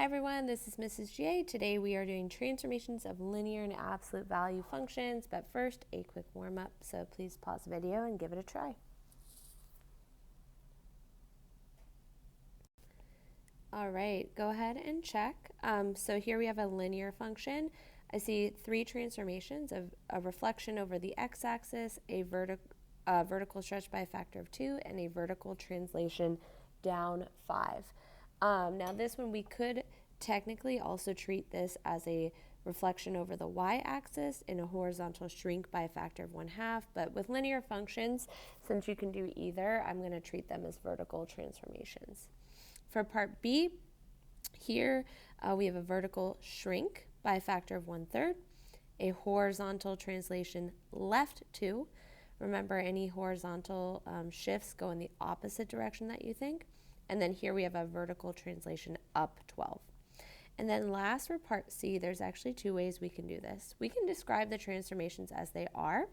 Hi everyone, this is Mrs. J. Today we are doing transformations of linear and absolute value functions, but first a quick warm-up, so please pause the video and give it a try. All right, go ahead and check. So here we have a linear function. I see three transformations of a reflection over the x-axis, a vertical stretch by a factor of 2, and a vertical translation down 5. Now this one we could technically also treat this as a reflection over the y-axis and a horizontal shrink by a factor of 1/2, but with linear functions, since you can do either, I'm going to treat them as vertical transformations. For part B, here we have a vertical shrink by a factor of 1/3, a horizontal translation left 2. Remember, any horizontal shifts go in the opposite direction that you think. And then here we have a vertical translation up 12. And then last for part C, there's actually two ways we can do this. We can describe the transformations as they are.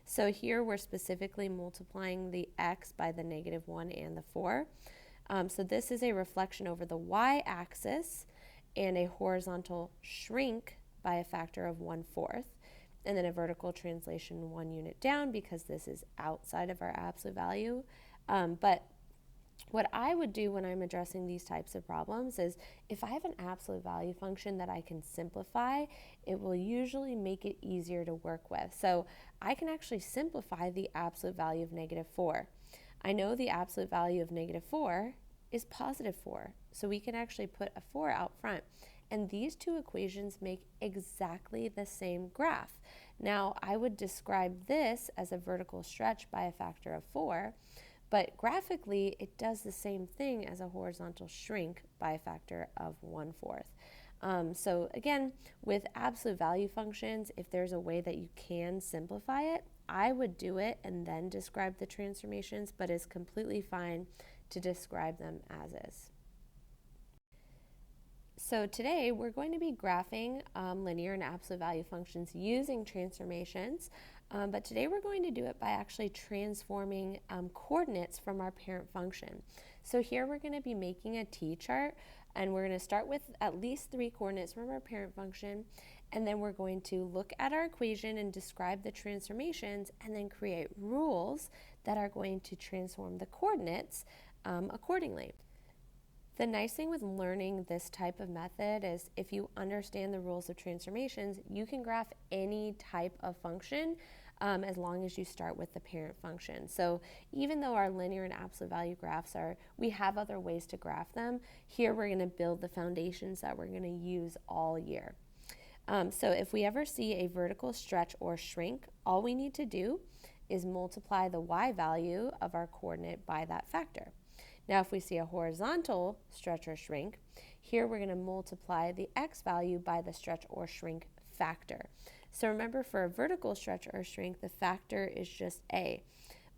So here we're specifically multiplying the x by the -1 and the 4. So this is a reflection over the y-axis and a horizontal shrink by a factor of 1/4. And then a vertical translation 1 unit down because this is outside of our absolute value. But what I would do when I'm addressing these types of problems is if I have an absolute value function that I can simplify, it will usually make it easier to work with. So I can actually simplify the absolute value of -4. I know the absolute value of -4 is +4, so we can actually put a 4 out front. And these two equations make exactly the same graph. Now, I would describe this as a vertical stretch by a factor of 4, but graphically, it does the same thing as a horizontal shrink by a factor of 1/4. So again, with absolute value functions, if there's a way that you can simplify it, I would do it and then describe the transformations, but it's completely fine to describe them as is. So today we're going to be graphing linear and absolute value functions using transformations, but today we're going to do it by actually transforming coordinates from our parent function. So here we're going to be making a t-chart, and we're going to start with at least 3 coordinates from our parent function, and then we're going to look at our equation and describe the transformations, and then create rules that are going to transform the coordinates accordingly. The nice thing with learning this type of method is if you understand the rules of transformations, you can graph any type of function as long as you start with the parent function. So even though our linear and absolute value graphs we have other ways to graph them, here we're going to build the foundations that we're going to use all year. So if we ever see a vertical stretch or shrink, all we need to do is multiply the y value of our coordinate by that factor. Now, if we see a horizontal stretch or shrink, here we're going to multiply the x value by the stretch or shrink factor. So remember, for a vertical stretch or shrink, the factor is just a.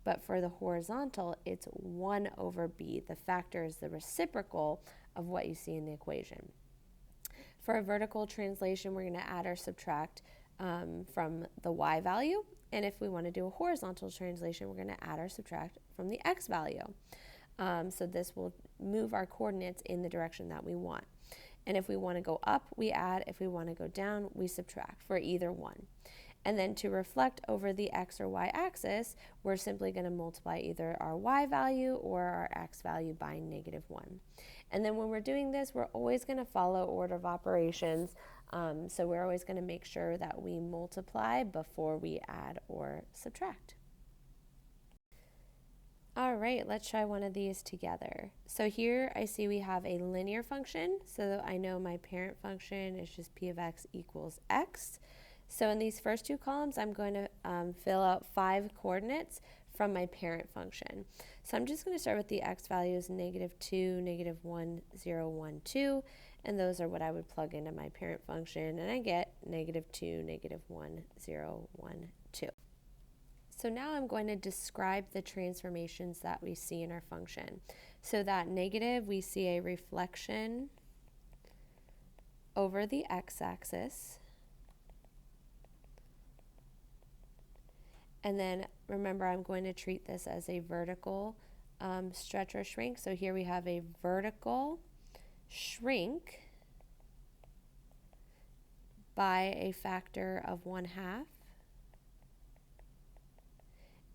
But for the horizontal, it's 1/b. The factor is the reciprocal of what you see in the equation. For a vertical translation, we're going to add or subtract from the y value. And if we want to do a horizontal translation, we're going to add or subtract from the x value. So this will move our coordinates in the direction that we want. And if we want to go up, we add. If we want to go down, we subtract for either one. And then to reflect over the x or y axis, we're simply going to multiply either our y value or our x value by -1. And then when we're doing this, we're always going to follow order of operations. So we're always going to make sure that we multiply before we add or subtract. All right, let's try one of these together. So here I see we have a linear function, so I know my parent function is just p of x equals x. So in these first 2 columns, I'm going to fill out 5 coordinates from my parent function. So I'm just going to start with the x values -2, -1, 0, 1, 2, and those are what I would plug into my parent function, and I get -2, -1, 0, 1, 2. So now I'm going to describe the transformations that we see in our function. So that negative, we see a reflection over the x-axis. And then remember, I'm going to treat this as a vertical stretch or shrink. So here we have a vertical shrink by a factor of 1/2.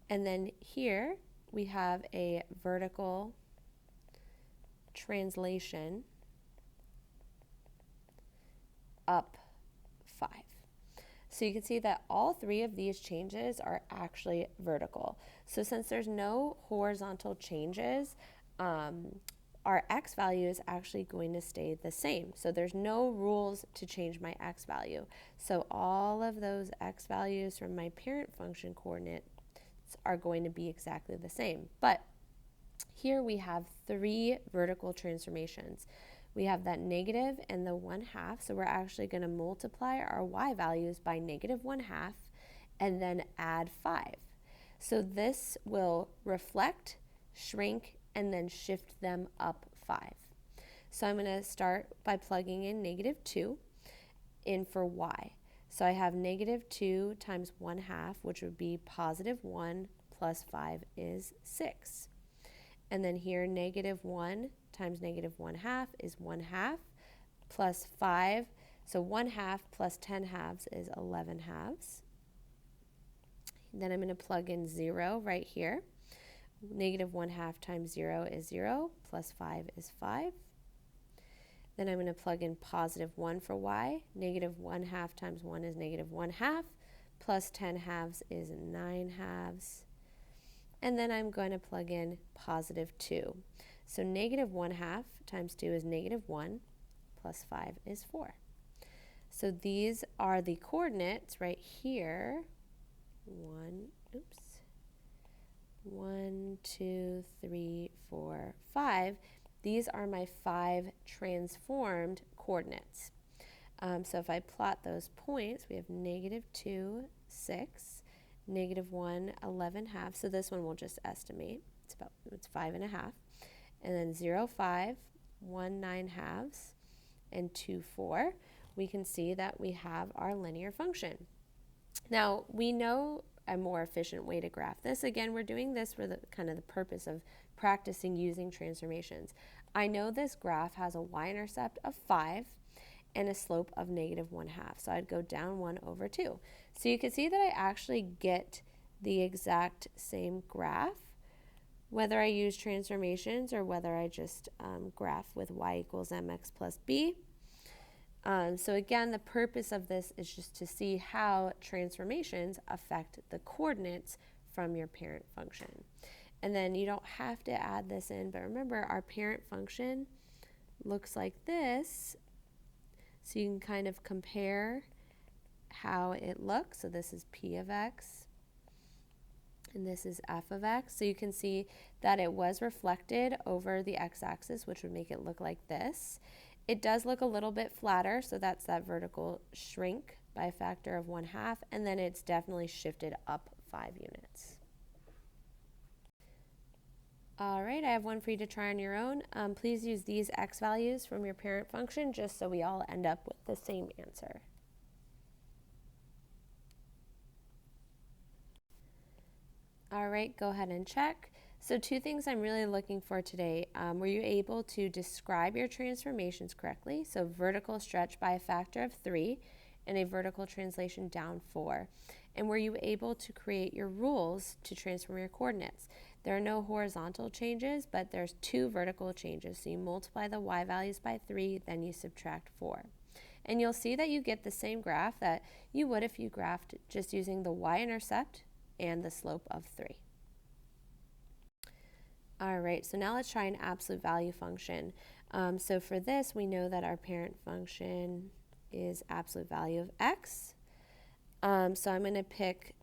And then here we have a vertical translation up 5. So you can see that all three of these changes are actually vertical. So since there's no horizontal changes, our x value is actually going to stay the same. So there's no rules to change my x value. So all of those x values from my parent function coordinates are going to be exactly the same. But here we have three vertical transformations. We have that negative and the 1/2, so we're actually going to multiply our y values by negative 1/2 and then add 5. So this will reflect, shrink, and then shift them up 5. So I'm going to start by plugging in negative 2 in for y. So I have negative 2 times 1/2, which would be positive 1 plus 5 is 6. And then here, negative 1 times negative 1/2 is 1/2 plus 5. So 1/2 plus 10 halves is 11 halves. Then I'm going to plug in 0 right here. Negative 1/2 times 0 is 0, plus 5 is 5. Then I'm going to plug in positive 1 for y. Negative 1/2 times 1 is negative 1/2, plus 10 halves is 9 halves. And then I'm going to plug in positive 2. So negative 1/2 times 2 is negative 1, plus 5 is 4. So these are the coordinates right here. 1, 2, 3, 4, 5. These are my 5 transformed coordinates. So if I plot those points, we have negative 2, 6, negative 1, 11 halves. So this one we'll just estimate. It's 5.5. And then 0, 5, 1, 9 halves, and 2, 4. We can see that we have our linear function. Now, we know a more efficient way to graph this. Again, we're doing this for the purpose of practicing using transformations. I know this graph has a y-intercept of 5 and a slope of negative 1/2. So I'd go down 1 over 2. So you can see that I actually get the exact same graph, whether I use transformations or whether I just graph with y equals mx plus b. So again, the purpose of this is just to see how transformations affect the coordinates from your parent function. And then you don't have to add this in, but remember our parent function looks like this. So you can kind of compare how it looks. So this is p of x, and this is f of x. So you can see that it was reflected over the x-axis, which would make it look like this. It does look a little bit flatter, so that's that vertical shrink by a factor of 1/2, and then it's definitely shifted up 5 units. All right, I have one for you to try on your own. Please use these x values from your parent function just so we all end up with the same answer. All right, go ahead and check. So 2 things I'm really looking for today. Were you able to describe your transformations correctly? So vertical stretch by a factor of 3 and a vertical translation down 4. And were you able to create your rules to transform your coordinates? There are no horizontal changes, but there's 2 vertical changes. So you multiply the y values by 3, then you subtract 4. And you'll see that you get the same graph that you would if you graphed just using the y-intercept and the slope of 3. All right, so now let's try an absolute value function. So for this, we know that our parent function is absolute value of x. So I'm going to pick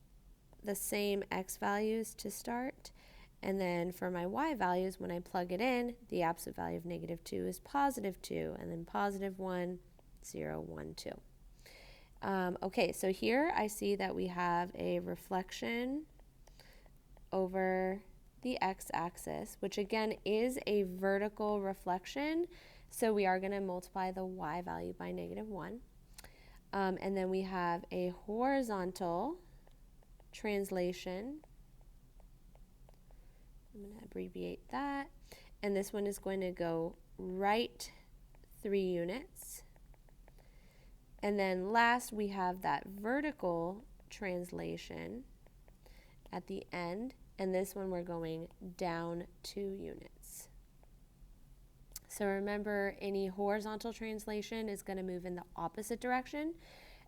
the same x values to start. And then for my y values, when I plug it in, the absolute value of negative 2 is positive 2, and then positive 1, 0, 1, 2. Okay, so here I see that we have a reflection over the x-axis, which again is a vertical reflection. So we are going to multiply the y value by negative 1. And then we have a horizontal translation. I'm going to abbreviate that. And this one is going to go right 3 units. And then last, we have that vertical translation at the end, and this one we're going down 2 units. So remember, any horizontal translation is going to move in the opposite direction,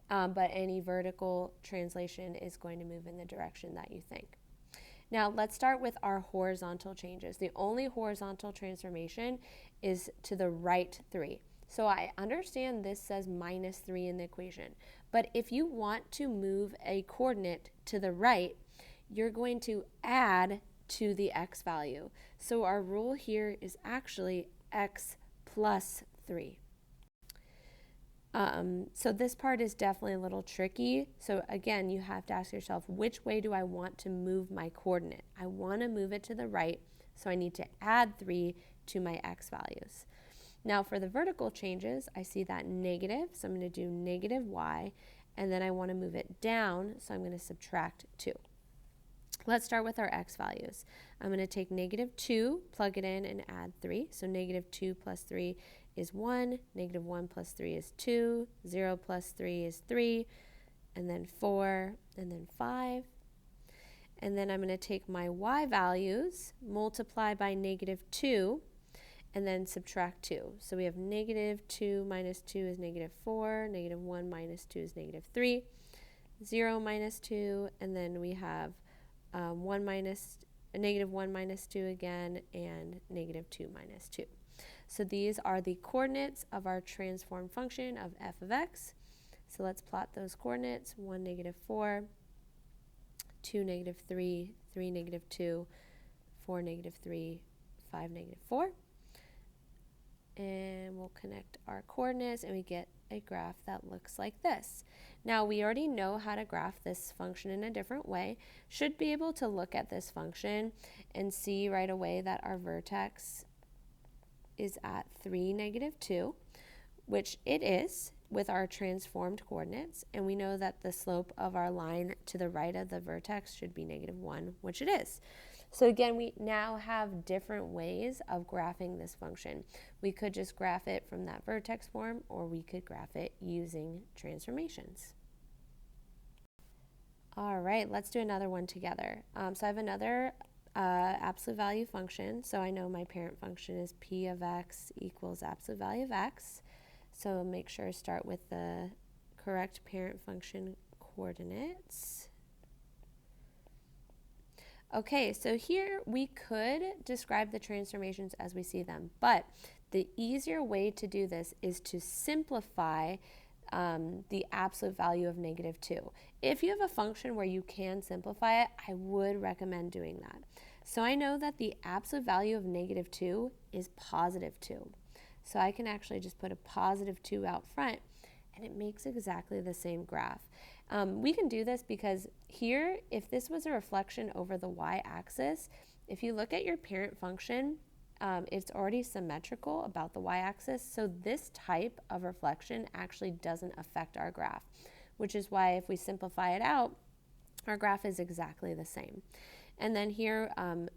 but any vertical translation is going to move in the direction that you think. Now let's start with our horizontal changes. The only horizontal transformation is to the right 3. So I understand this says -3 in the equation, but if you want to move a coordinate to the right, you're going to add to the x value. So our rule here is actually x plus 3. So this part is definitely a little tricky. So again, you have to ask yourself, which way do I want to move my coordinate? I want to move it to the right, so I need to add 3 to my x values. Now for the vertical changes, I see that negative, so I'm going to do negative y, and then I want to move it down, so I'm going to subtract 2. Let's start with our x values. I'm going to take -2, plug it in, and add 3. So -2 plus 3 is 1, -1 plus 3 is 2, 0 plus 3 is 3, and then 4, and then 5. And then I'm going to take my y values, multiply by -2, and then subtract 2. So we have -2 minus 2 is -4, -1 minus 2 is -3, 0 minus 2, and then we have -1 minus 2 again, and -2 minus 2. So these are the coordinates of our transform function of f of x. So let's plot those coordinates: 1, -4, 2, -3, 3, -2, 4, -3, 5, -4. And we'll connect our coordinates, and we get a graph that looks like this. Now we already know how to graph this function in a different way. Should be able to look at this function and see right away that our vertex is at 3, -2, which it is with our transformed coordinates, and we know that the slope of our line to the right of the vertex should be -1, which it is. So again, we now have different ways of graphing this function. We could just graph it from that vertex form, or we could graph it using transformations. All right, let's do another one together. So I have another absolute value function. So I know my parent function is p of x equals absolute value of x. So make sure to start with the correct parent function coordinates. Okay, so here we could describe the transformations as we see them, but the easier way to do this is to simplify the absolute value of -2. If you have a function where you can simplify it, I would recommend doing that. So I know that the absolute value of -2 is +2. So I can actually just put a +2 out front, and it makes exactly the same graph. We can do this because here, if this was a reflection over the y-axis, if you look at your parent function, it's already symmetrical about the y-axis, so this type of reflection actually doesn't affect our graph, which is why if we simplify it out, our graph is exactly the same. And then here,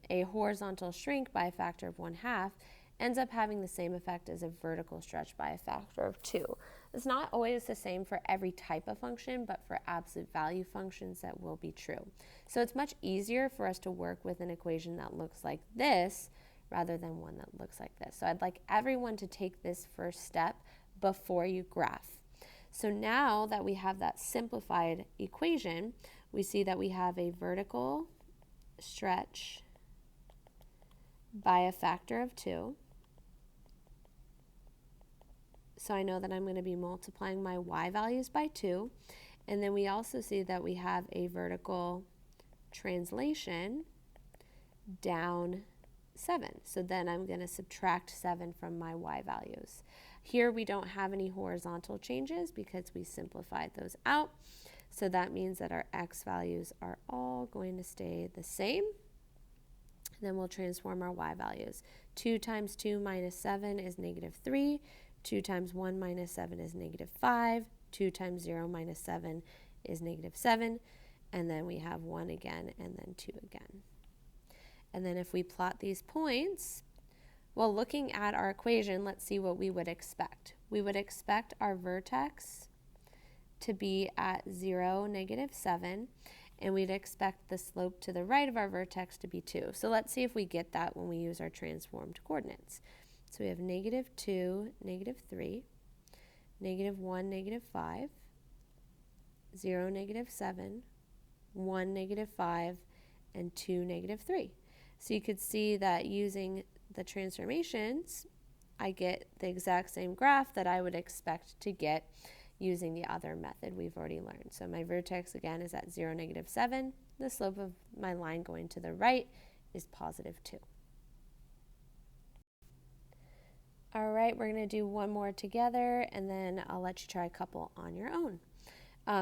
a horizontal shrink by a factor of 1/2 ends up having the same effect as a vertical stretch by a factor of 2. It's not always the same for every type of function, but for absolute value functions that will be true. So it's much easier for us to work with an equation that looks like this rather than one that looks like this. So I'd like everyone to take this first step before you graph. So now that we have that simplified equation, we see that we have a vertical stretch by a factor of 2. So I know that I'm going to be multiplying my y values by 2. And then we also see that we have a vertical translation down 7. So then I'm going to subtract 7 from my y values. Here we don't have any horizontal changes because we simplified those out. So that means that our x values are all going to stay the same. Then we'll transform our y values. 2 times 2 minus 7 is -3. 2 times 1 minus 7 is -5. 2 times 0 minus 7 is -7. And then we have 1 again, and then 2 again. And then if we plot these points, well, looking at our equation, let's see what we would expect. We would expect our vertex to be at 0, -7, and we'd expect the slope to the right of our vertex to be 2. So let's see if we get that when we use our transformed coordinates. So we have -2, -3, -1, -5, 0, -7, 1, -5, and 2, -3. So you could see that using the transformations, I get the exact same graph that I would expect to get using the other method we've already learned. So my vertex again is at 0, -7. The slope of my line going to the right is +2. All right, we're going to do one more together, and then I'll let you try a couple on your own.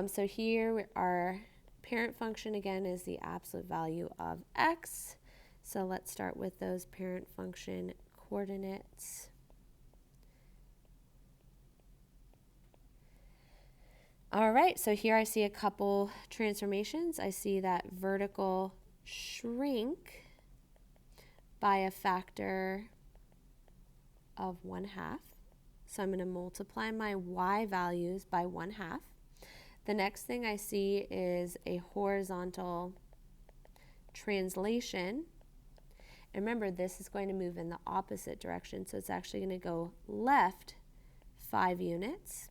So here our parent function again is the absolute value of x. So let's start with those parent function coordinates. All right, so here I see a couple transformations. I see that vertical shrink by a factor of 1/2. So I'm going to multiply my y values by 1/2. The next thing I see is a horizontal translation. And remember, this is going to move in the opposite direction, so it's actually going to go left 5 units.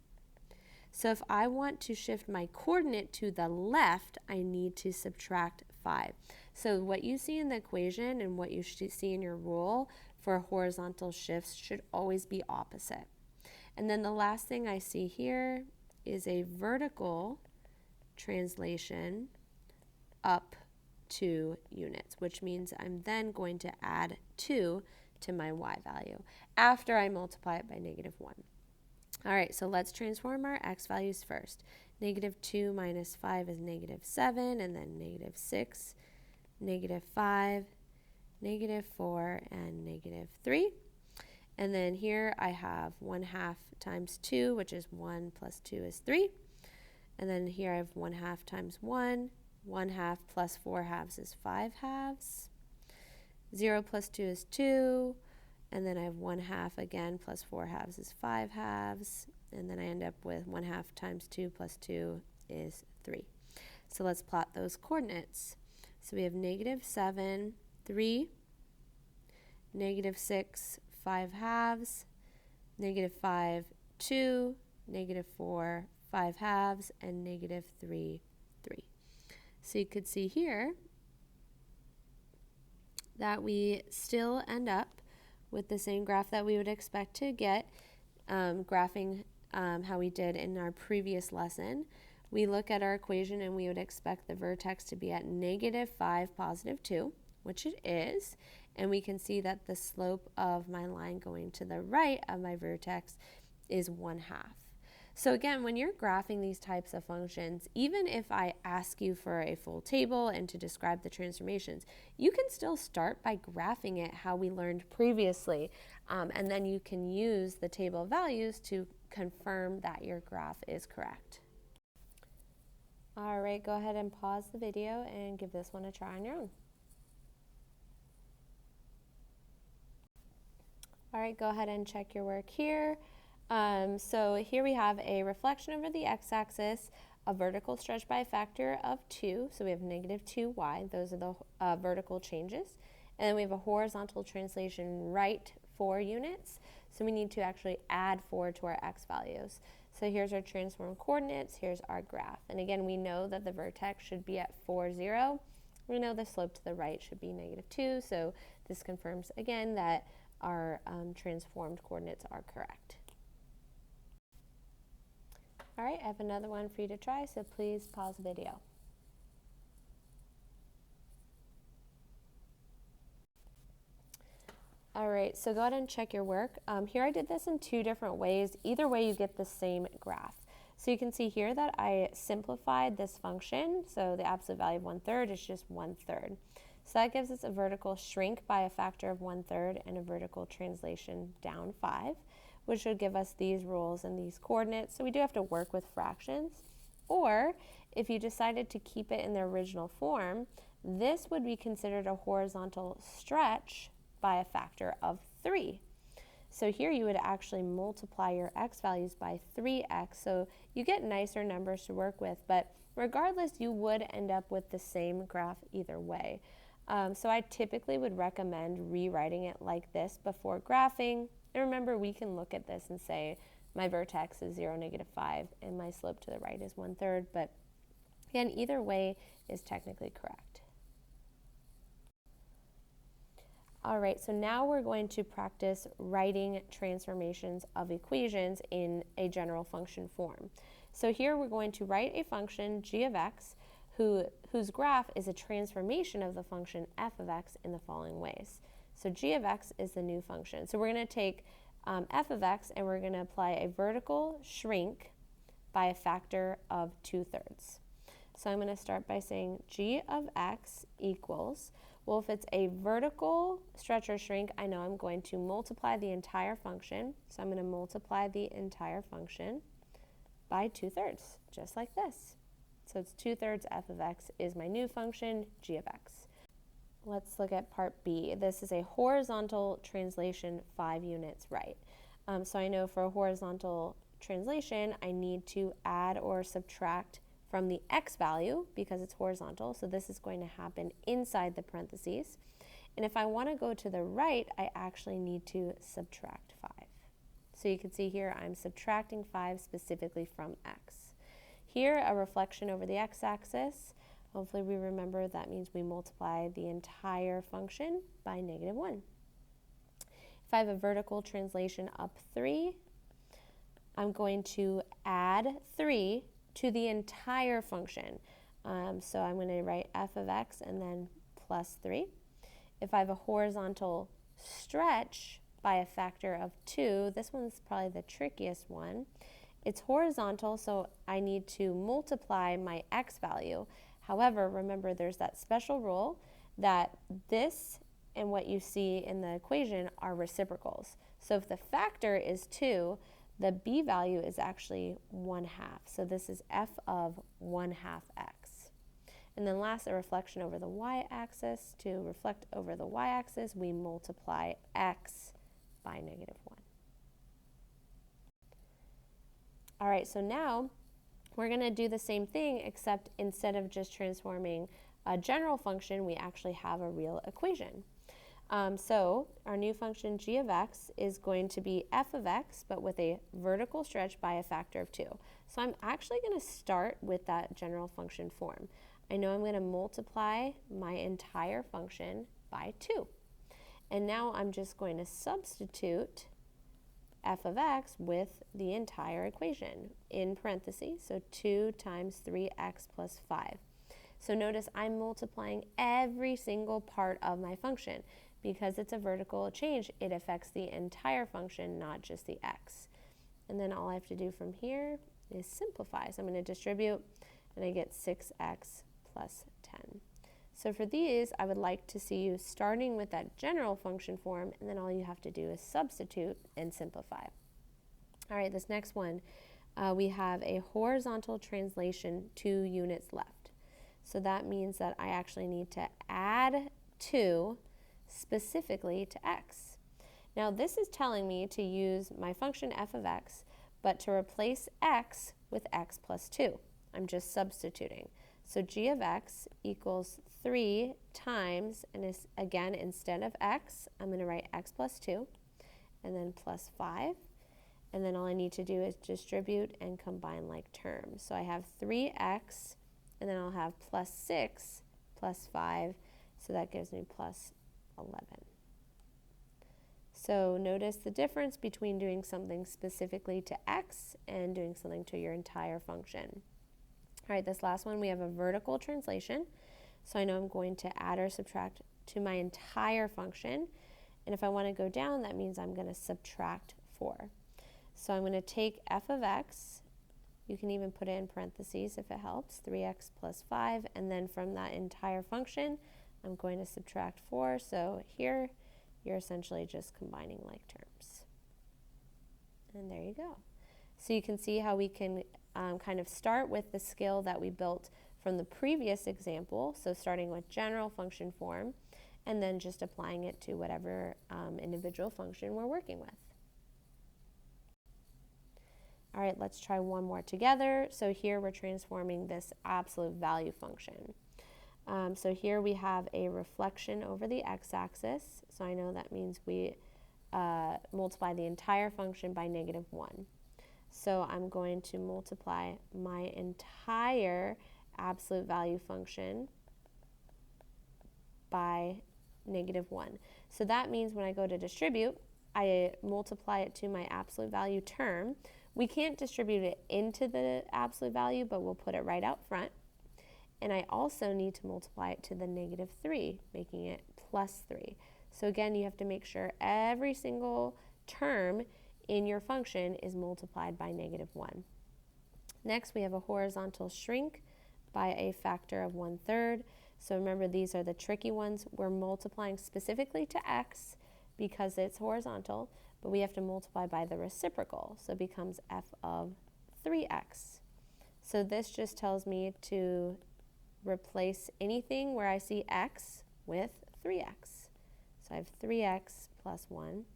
So if I want to shift my coordinate to the left, I need to subtract 5. So what you see in the equation and what you see in your rule for horizontal shifts should always be opposite. And then the last thing I see here is a vertical translation up 2 units, which means I'm then going to add 2 to my y value after I multiply it by -1. All right, so let's transform our x values first. -2 minus 5 is -7, and then -6, -5, -4, and -3. And then here I have 1/2 times 2, which is 1 plus 2 is 3. And then here I have 1/2 times 1. 1/2 plus 4/2 is 5/2. 0 plus 2 is 2. And then I have 1/2 again plus 4/2 is 5/2. And then I end up with 1/2 times 2 plus 2 is 3. So let's plot those coordinates. So we have -7, 3, -6, 5/2, -5, 2, -4, 5/2, and -3, 3. So you could see here that we still end up with the same graph that we would expect to get, graphing how we did in our previous lesson. We look at our equation and we would expect the vertex to be at -5, +2, which it is. And we can see that the slope of my line going to the right of my vertex is 1/2. So again, when you're graphing these types of functions, even if I ask you for a full table and to describe the transformations, you can still start by graphing it how we learned previously, and then you can use the table of values to confirm that your graph is correct. All right, go ahead and pause the video and give this one a try on your own. All right, go ahead and check your work here. So here we have a reflection over the x-axis, a vertical stretch by a factor of 2. So we have -2y. Those are the vertical changes. And then we have a horizontal translation right 4 units. So we need to actually add 4 to our x values. So here's our transformed coordinates. Here's our graph. And again, we know that the vertex should be at 4, 0. We know the slope to the right should be -2. So this confirms again that our transformed coordinates are correct. All right, I have another one for you to try, so please pause the video. All right, so go ahead and check your work. Here I did this in 2 different ways. Either way, you get the same graph. So you can see here that I simplified this function. So the absolute value of 1/3 is just 1/3. So that gives us a vertical shrink by a factor of 1/3 and a vertical translation down 5, which would give us these rules and these coordinates. So we do have to work with fractions. Or if you decided to keep it in the original form, this would be considered a horizontal stretch by a factor of 3. So here you would actually multiply your x values by 3x. So you get nicer numbers to work with, but regardless, you would end up with the same graph either way. So I typically would recommend rewriting it like this before graphing. And remember, we can look at this and say my vertex is 0, -5, and my slope to the right is 1/3. But again, either way is technically correct. All right, so now we're going to practice writing transformations of equations in a general function form. So here we're going to write a function g of x whose graph is a transformation of the function f of x in the following ways. So g of x is the new function. So we're going to take f of x and we're going to apply a vertical shrink by a factor of 2/3. So I'm going to start by saying g of x equals, well, if it's a vertical stretch or shrink, I know I'm going to multiply the entire function. So I'm going to multiply the entire function by 2/3, just like this. So it's 2/3 f of x is my new function, g of x. Let's look at part B. This is a horizontal translation 5 units right. So I know for a horizontal translation, I need to add or subtract from the x value because it's horizontal, so this is going to happen inside the parentheses. And if I want to go to the right, I actually need to subtract 5. So you can see here I'm subtracting 5 specifically from x. Here, a reflection over the x-axis. Hopefully we remember that means we multiply the entire function by -1. If I have a vertical translation up 3, I'm going to add 3 to the entire function. So I'm going to write f of x and then plus 3. If I have a horizontal stretch by a factor of 2, this one's probably the trickiest one. It's horizontal, so I need to multiply my x value. However, remember there's that special rule that this and what you see in the equation are reciprocals. So if the factor is 2, the b value is actually 1/2. So this is f of 1/2 x. And then last, a reflection over the y-axis. To reflect over the y-axis, we multiply x by -1. All right, so now we're going to do the same thing, except instead of just transforming a general function, we actually have a real equation. So our new function g of x is going to be f of x, but with a vertical stretch by a factor of 2. So I'm actually going to start with that general function form. I know I'm going to multiply my entire function by 2. And now I'm just going to substitute f of x with the entire equation in parentheses, so 2 times 3x plus 5. So notice I'm multiplying every single part of my function. Because it's a vertical change, it affects the entire function, not just the x. And then all I have to do from here is simplify. So I'm going to distribute, and I get 6x plus 10. So for these, I would like to see you starting with that general function form, and then all you have to do is substitute and simplify. All right, this next one, we have a horizontal translation 2 units left. So that means that I actually need to add 2 specifically to x. Now this is telling me to use my function f of x, but to replace x with x plus 2. I'm just substituting. So g of x equals 3 times, and again, instead of x, I'm going to write x plus 2, and then plus 5. And then all I need to do is distribute and combine like terms. So I have 3x, and then I'll have plus 6 plus 5, so that gives me plus 11. So notice the difference between doing something specifically to x and doing something to your entire function. All right, this last one, we have a vertical translation. So I know I'm going to add or subtract to my entire function. And if I want to go down, that means I'm going to subtract 4. So I'm going to take f of x. You can even put it in parentheses if it helps, 3x plus 5. And then from that entire function, I'm going to subtract 4, so here you're essentially just combining like terms. And there you go. So you can see how we can kind of start with the skill that we built from the previous example, so starting with general function form, and then just applying it to whatever individual function we're working with. All right, let's try one more together. So here we're transforming this absolute value function. So here we have a reflection over the x-axis. So I know that means we multiply the entire function by -1. So I'm going to multiply my entire absolute value function by -1. So that means when I go to distribute, I multiply it to my absolute value term. We can't distribute it into the absolute value, but we'll put it right out front. And I also need to multiply it to the -3, making it +3. So again, you have to make sure every single term in your function is multiplied by -1. Next, we have a horizontal shrink by a factor of 1/3. So remember, these are the tricky ones. We're multiplying specifically to x because it's horizontal, but we have to multiply by the reciprocal. So it becomes f of 3x. So this just tells me to replace anything where I see x with 3x. So I have 3x plus 1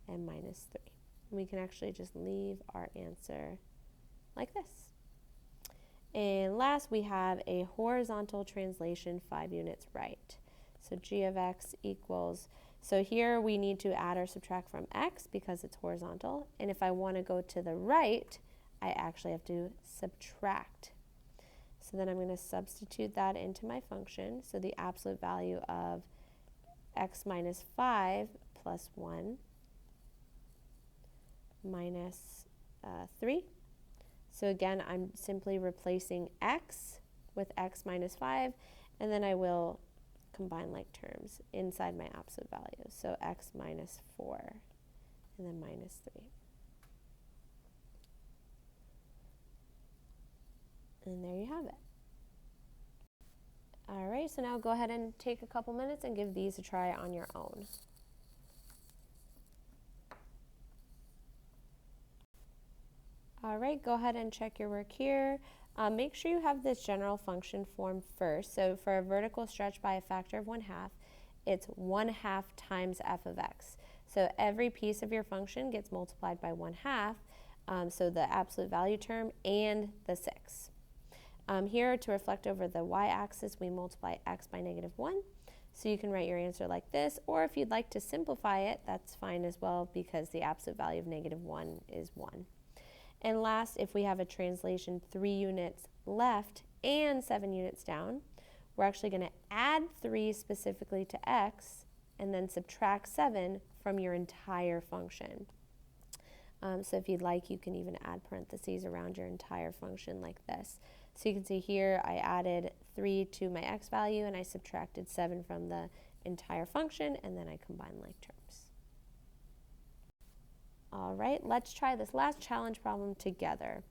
and minus 3. We can actually just leave our answer like this. And last, we have a horizontal translation 5 units right. So g of x equals, so here we need to add or subtract from x because it's horizontal. And if I want to go to the right, I actually have to subtract. So then I'm going to substitute that into my function. So the absolute value of x minus 5 plus 1 minus 3. So again, I'm simply replacing x with x minus 5, and then I will combine like terms inside my absolute value. So x minus 4, and then minus 3. And there you have it. All right, so now go ahead and take a couple minutes and give these a try on your own. All right, go ahead and check your work here. Make sure you have this general function form first. So for a vertical stretch by a factor of 1/2, it's 1/2 times f of x. So every piece of your function gets multiplied by 1/2, so the absolute value term and the 6. Here, to reflect over the y-axis, we multiply x by -1. So you can write your answer like this, or if you'd like to simplify it, that's fine as well because the absolute value of -1 is 1. And last, if we have a translation 3 units left and 7 units down, we're actually going to add 3 specifically to x and then subtract 7 from your entire function. So if you'd like, you can even add parentheses around your entire function like this. So you can see here I added 3 to my x value and I subtracted 7 from the entire function, and then I combine like terms. All right, let's try this last challenge problem together.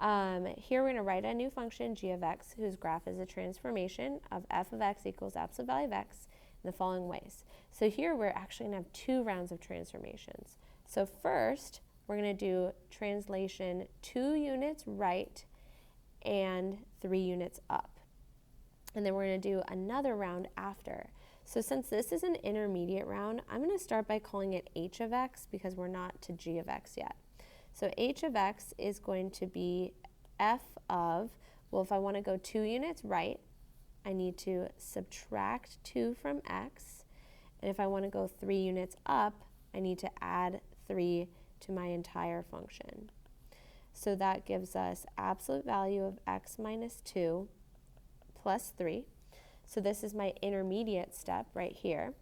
Here we're going to write a new function, g of x, whose graph is a transformation of f of x equals absolute value of x in the following ways. So here we're actually going to have 2 rounds of transformations. So first, we're going to do translation 2 units right and 3 units up. And then we're going to do another round after. So since this is an intermediate round, I'm going to start by calling it h of x because we're not to g of x yet. So h of x is going to be f of, well, if I want to go 2 units right, I need to subtract 2 from x. And if I want to go 3 units up, I need to add 3 to my entire function. So that gives us absolute value of x minus 2 plus 3. So this is my intermediate step right here.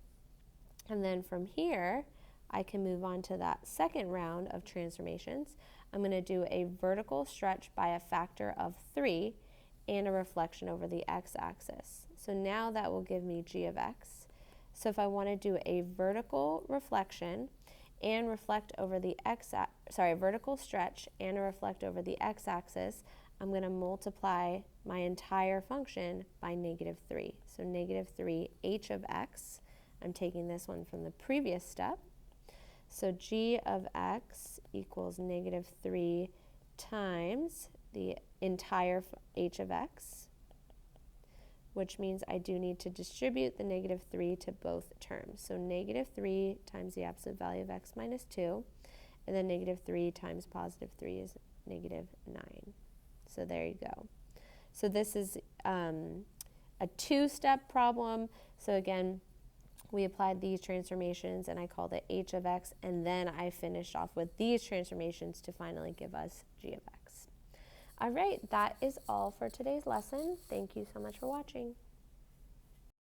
And then from here, I can move on to that second round of transformations. I'm going to do a vertical stretch by a factor of 3 and a reflection over the x-axis. So now that will give me g of x. So if I want to do a vertical reflection and reflect over the vertical stretch and reflect over the x-axis, I'm going to multiply my entire function by -3. So -3 h of x. I'm taking this one from the previous step. So g of x equals -3 times the entire h of x, which means I do need to distribute the -3 to both terms. So -3 times the absolute value of x minus 2. and then negative 3 times positive 3 is negative 9. So there you go. So this is a two-step problem. So again, we applied these transformations and I called it h of x, and then I finished off with these transformations to finally give us g of x. All right, that is all for today's lesson. Thank you so much for watching.